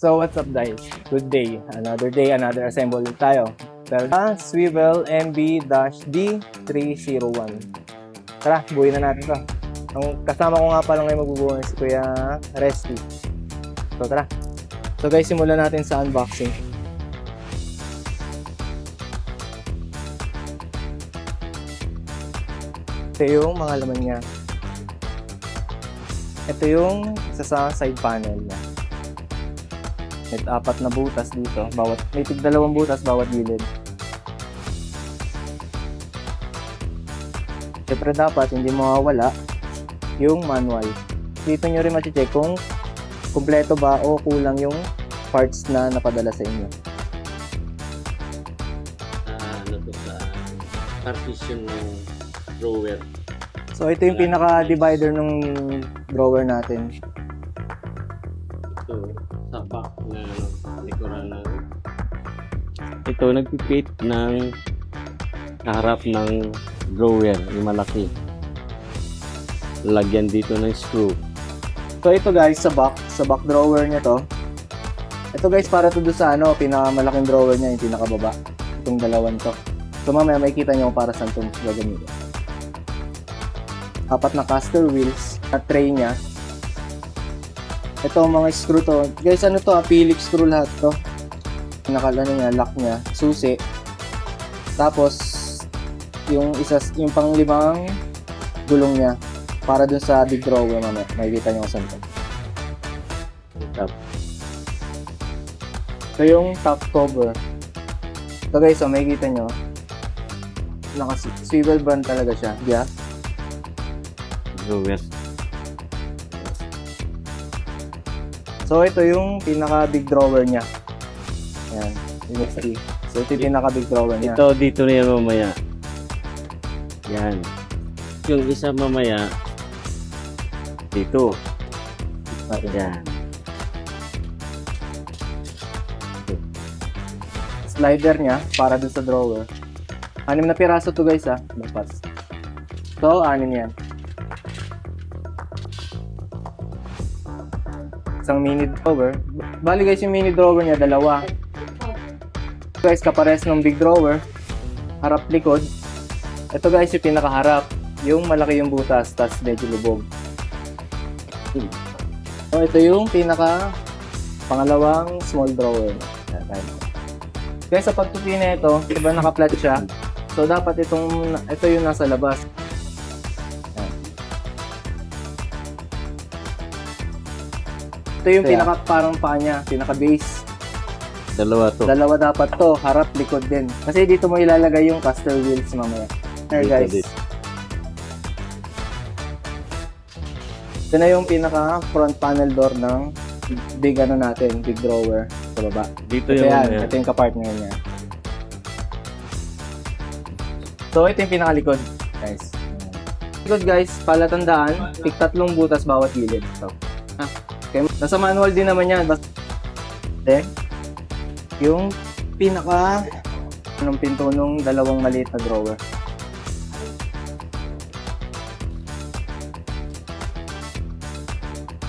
So what's up guys? Good day. Another day, another assemble tayo. Pero Swivel MB-D301. Tara, buuin na natin to. Ang kasama ko nga pala ngayon magbubuo si Kuya Resty. So tara. So guys, simulan natin sa unboxing. Ito yung mga laman niya. Ito yung isa sa side panel niya. May 4 na butas dito. May tig 2 butas bawat gilid. Siyempre dapat hindi mawawala yung manual. Dito nyo rin ma-check kung kumpleto ba o kulang yung parts na napadala sa inyo. Partition ng drawer. So ito yung pinaka-divider ng drawer natin. Ito, sa back na likuran ng ito, nagpipit ng harap ng drawer, yung malaki. Lagyan dito ng screw. So ito guys, sa back drawer niya to. Ito guys, para to do sa pinakamalaking drawer niya, yung pinakababa. Itong dalawang to. So mamaya makikita niyo kung para saan itong gagamitin. 4 na caster wheels na tray niya. Ito mga screw to. Guys, ano to? Phillips screw lahat to. Niya, lock niya, susi. Tapos yung pang-5 gulong niya para dun sa big drawer mamaya. Makikita niyo kung saan to. Ito yung top cover. Ito guys, makikita niyo. Swivel brand talaga siya. Yeah. Drawer. So ito yung pinaka big drawer niya. Ayan, NXT. So ito yung pinaka big drawer niya. Ito, dito na yan mamaya. Yan. Yung isa mamaya, dito. Yan. Slider niya para dun sa drawer. 6 na piraso to guys Dapat. So 6 yan. Isang mini drawer. Bali guys, yung mini drawer niya 2. Guys, kapares ng big drawer. Harap likod. Ito guys, yung pinakaharap. Yung malaki yung butas, tas medyo lubog. So ito yung pangalawang small drawer. Guys, sa pagtupi na ito, diba naka-flat siya? So dapat ito yung nasa labas. Ito yung parang paa niya, pinaka-base. 2 to. 2 dapat to, harap, likod din. Kasi dito mo ilalagay yung caster wheels mamaya. There guys. Ito na yung pinaka-front panel door ng big big drawer sa baba. Dito ito yung ito yung kapartner niya. So ito yung pinakalikod, guys. Likod guys, palatandaan, tig 3 butas bawat gilid. So, okay. Nasa manual din naman yan. Then, yung pinto nung 2 maliit na drawer.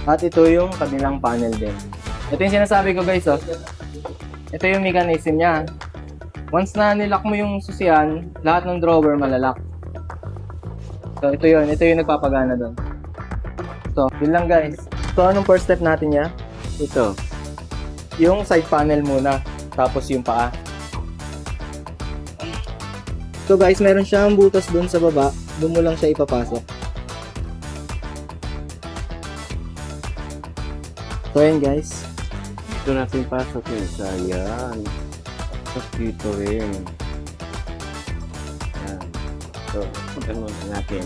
At ito yung kabilang panel din. Ito yung sinasabi ko guys, Ito yung mechanism niya. Once na nilock mo yung susian, lahat ng drawer malalock. So ito yung nagpapagana doon. So, yun lang guys. So anong first step natin niya? Ito. Yung side panel muna, tapos yung paa. So guys, meron siyang butas doon sa baba. Doon mo lang siya ipapasok. So ayan guys. Dito natin pasok yun sa yan. Tapos dito rin. Yan. So, ganun natin.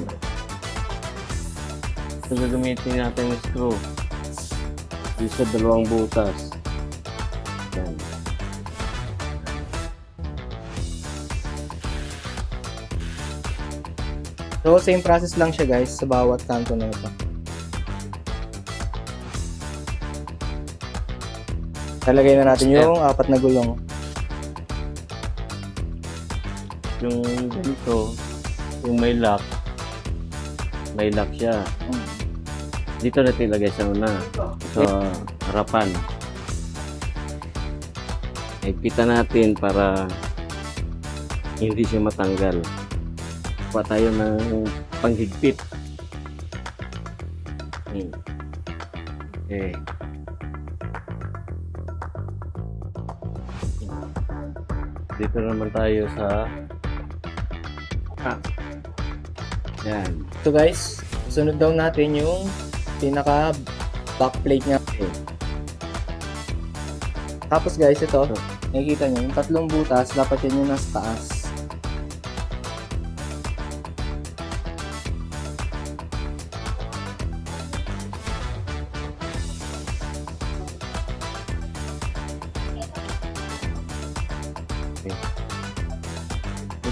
So, gagamitin natin yung screw. Dito sa 2 butas. Yan. So same process lang siya guys sa bawat kanto na ito. Talagay na natin yung 4 na gulong. Yung ganito, yung may lock siya. Dito natin ilagay sa una. Sa harapan. Higpitan natin para hindi siya matanggal. Kuha tayo ng panghigpit. Okay. Dito naman tayo sa yan. So guys, sunod daw natin yung pinaka backplate niya. Okay. Tapos guys, ito, nakikita nyo, yung tatlong butas, dapat yan yung nasa taas.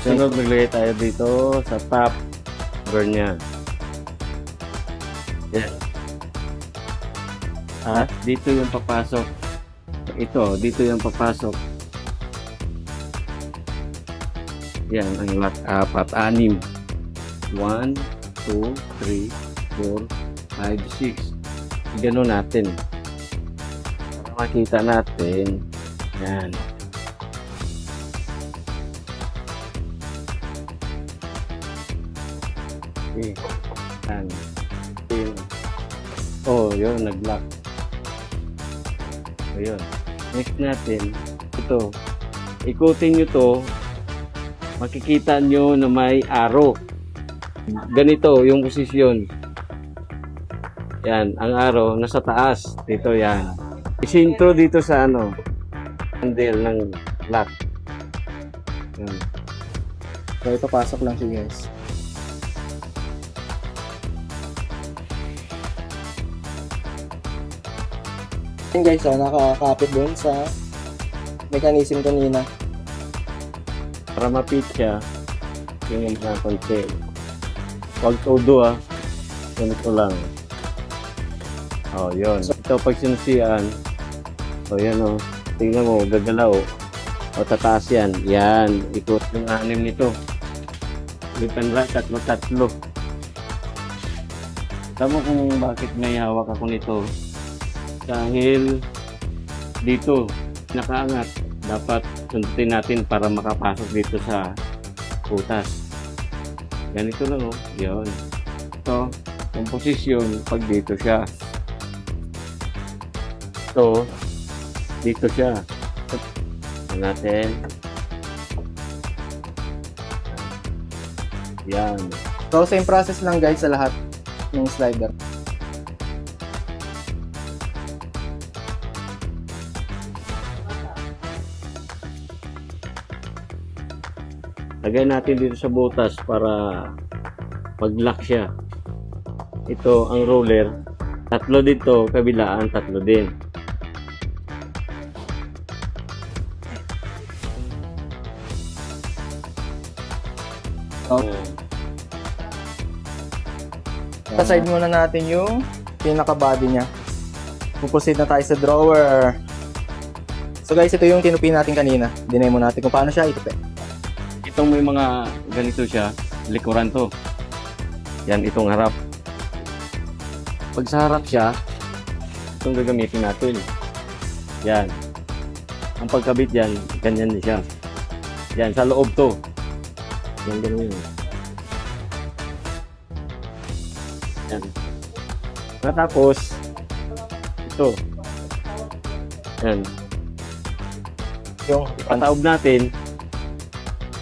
Sunod, maglagay tayo dito sa top burn niya. Yan. At dito yung papasok. Ito, dito yung papasok. Yan, ang lock, 4, 6. 1, 2, 3, 4, 5, 6. Ganun natin. Para makita natin. Yan. Okay. Yan. Oh, yun, nag-lock. So, yun. Next natin, ito. Ikutin nyo to. Makikita nyo na may arrow. Ganito yung posisyon. Yan, ang arrow nasa taas. Dito yan. Isinto dito sa handle ng lock. Yan. So ito, pasok lang siya guys. Yan guys, so nakakapit dun sa mechanism kanina. Para mapit siya, tingnan na konti. Huwag todo ganito lang. Oh, yun. Ito pag sinusian, yan tingnan mo, gagalaw. O tataas yan. Yan, ikot yung 6 nito. Lipan lang, tatlo. Tama kung bakit may hawak ako nito. Dahil dito, nakaangat. Dapat sundutin natin para makapasok dito sa butas. Ganito lang yun. Ito, yung posisyon, pag dito siya. Ito, dito siya. Ito natin. Yan. So same process lang guys sa lahat ng slider. Lagay natin dito sa butas para pag-lock siya. Ito ang roller. 3 dito, kabilaan 3 din. Okay. Aside muna natin yung pinaka-body niya. Puproceed na tayo sa drawer. So guys, ito yung tinupi natin kanina. Dinemo natin kung paano siya itupi. Itong may mga ganito siya, likuran to. Yan, itong harap. Pag sa harap siya, itong gagamitin natin. Yan. Ang pagkabit yan, ganyan din siya. Yan, sa loob to. Yan, ganyan. Yan. Tapos, ito. Yan. Yung Pataob natin.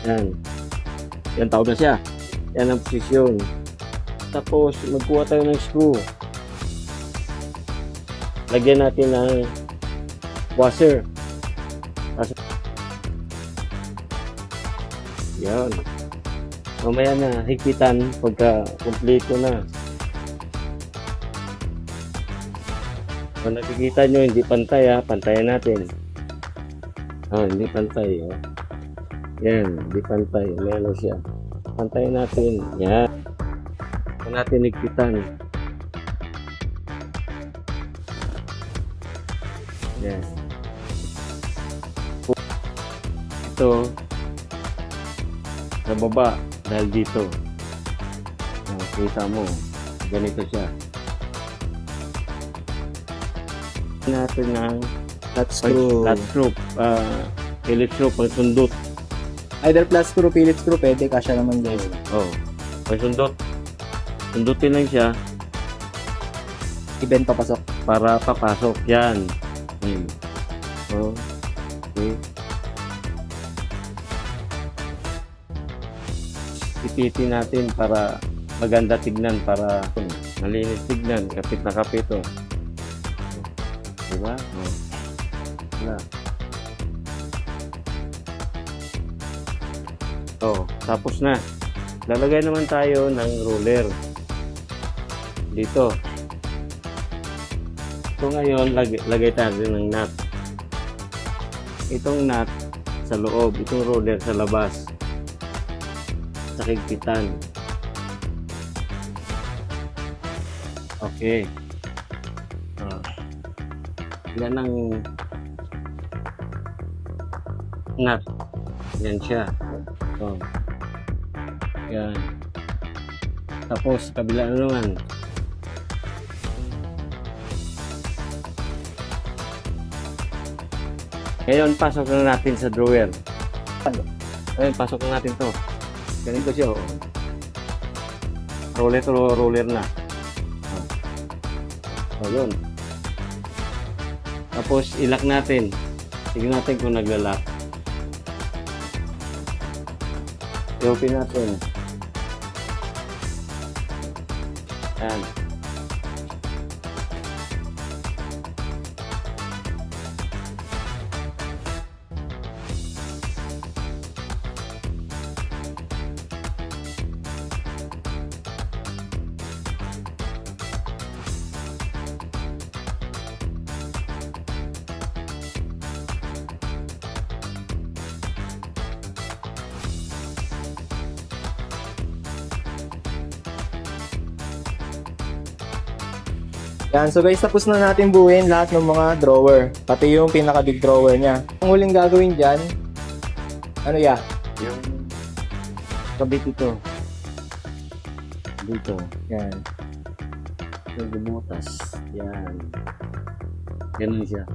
Yan. Yan, taob na siya. Yan ang posisyon. Tapos, magkuha tayo ng screw. Lagyan natin ng washer. Yan. Mamaya na, higpitan pagka kumpleto na. Kung nakikita nyo, hindi pantay pantayan natin. Hindi pantay. Yan, hindi pantay. May siya. Pantayin natin. Yan. Kung natin higpitan. Yan. Ito sa baba dahil dito. Kita mo. Ganito siya. Natin ng flat screw. flat screw. Phillips screw, pang sundot. Either flat screw, Phillips screw, pwede, kasya naman guys. Oh, pang sundot. Sundutin lang siya Event papasok. para papasok. Yan. Oh, okay. Ipiti natin para maganda tignan, para malinis tignan, kapit na kapit. Oh. Diba? Oh. Wala. Oh, tapos na. Lalagay naman tayo ng roller. Dito. So ngayon, lagay tayo ng nut. Itong nut sa loob, itong roller sa labas. Sa higpitan. Okay. Yan ang nut. Yan siya. Oh. Yan. Tapos, kabila naman. Ngayon, pasok na natin sa drawer. Ngayon, pasok na natin to. Ganito siya, oh. Roller na. Oh, yun. Tapos, ilak natin. Tignan natin kung naglalak. I-open natin. Yan. Yan, so guys, tapos na natin buuin lahat ng mga drawer. Pati yung pinaka-big drawer niya. Ang huling gagawin dyan, ano ya? Yung kabit ito. Dito. Yan. Yung bumutas. Yan. Ganun siya.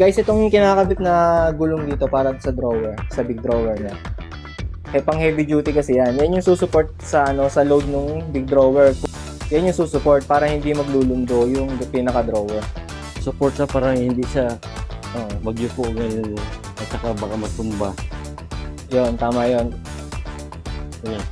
Guys, itong kinakabit na gulong dito para sa drawer, sa big drawer niya. Eh, pang heavy duty kasi yan. Yan yung susupport sa, sa load ng big drawer. Yan yung susupport para hindi maglulundo yung pinaka-drawer. Support siya para hindi siya magyuko ngayon. At saka baka matumba. Yun, tama yun. Yan.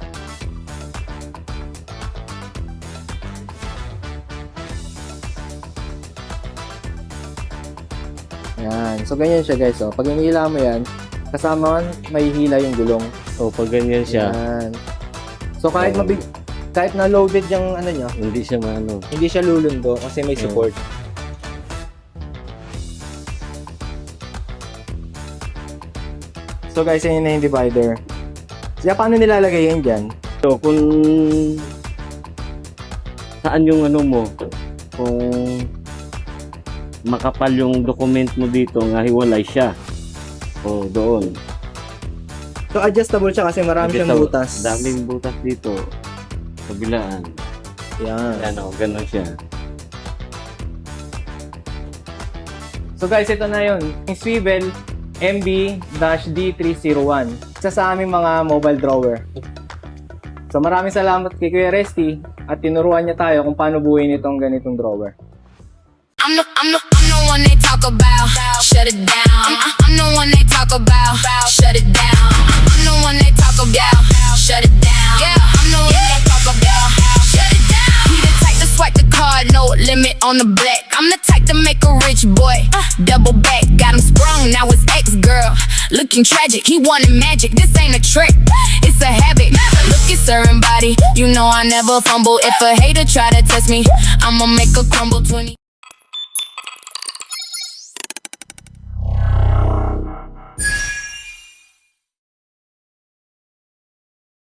Yan. So, ganyan siya guys. Oh. Pag hinila mo yan, kasama may hila yung gulong. So, pag ganyan siya, Yan. So, kahit na loaded yung ano niya, hindi siya maano. hindi siya lulundo kasi may support. So guys, yun na yung divider. Kaya paano nilalagay yan dyan? So, kung saan yung ano mo, kung makapal yung document mo dito, nga hiwalay siya. O, doon. So adjustable siya kasi marami siyang butas. Daming butas dito. Kabilaan. Yan. Yan o, ganun siya. So guys, ito na yun. Yung swivel MB-D301. Isa sa aming mga mobile drawer. So maraming salamat kay Kuya Resty at tinuruan niya tayo kung paano buuin itong ganitong drawer. I'm the one they talk about. Shut it down. I'm the one they talk about. Shut it down. I'm the one they talk about. Shut it down. Yeah, I'm the one they talk about. Shut it down. He the type to swipe the card, no limit on the black. I'm the type to make a rich boy double back. Got him sprung, now his ex-girl looking tragic. He wanted magic, this ain't a trick, it's a habit. Look at certain body, you know I never fumble. If a hater try to test me, I'ma make a crumble 20.